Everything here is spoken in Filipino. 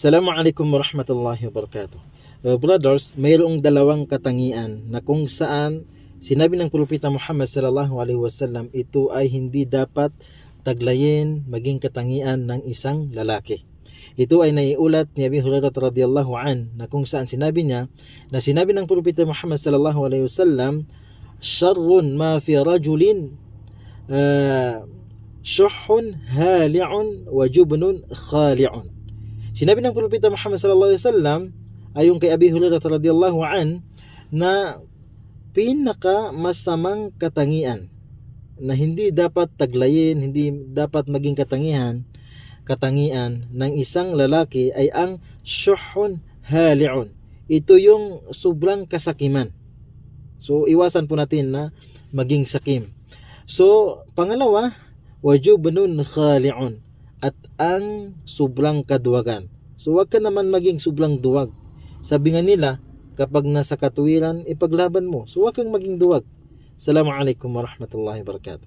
Assalamualaikum warahmatullahi wabarakatuh. Brothers, mayroong dalawang katangian na kung saan sinabi ng Propeta Muhammad sallallahu alaihi wasallam ito ay hindi dapat taglayin maging katangian ng isang lalaki. Ito ay naiulat ni Abi Hurairah radhiyallahu an na kung saan sinabi niya na sinabi ng Propeta Muhammad sallallahu alaihi wasallam, "Sharrun ma fi rajulin shuhun hali'un wa jubnun khali'un." Sinabi ng Propeta Muhammad sallallahu alaihi wasallam ayon kay Abi Hurairah radhiyallahu an na pinaka masamang katangian na hindi dapat taglayin, hindi dapat maging katangian ng isang lalaki ay ang syuhun hali'un. Ito yung sobrang kasakiman. So iwasan po natin na maging sakim. So pangalawa, wajubnun khali'un, at ang sobrang kaduwagan. So wag ka naman maging sobrang duwag. Sabi nga nila, kapag nasa katuwiran, ipaglaban mo. So wag kang maging duwag. Assalamualaikum warahmatullahi wabarakatuh.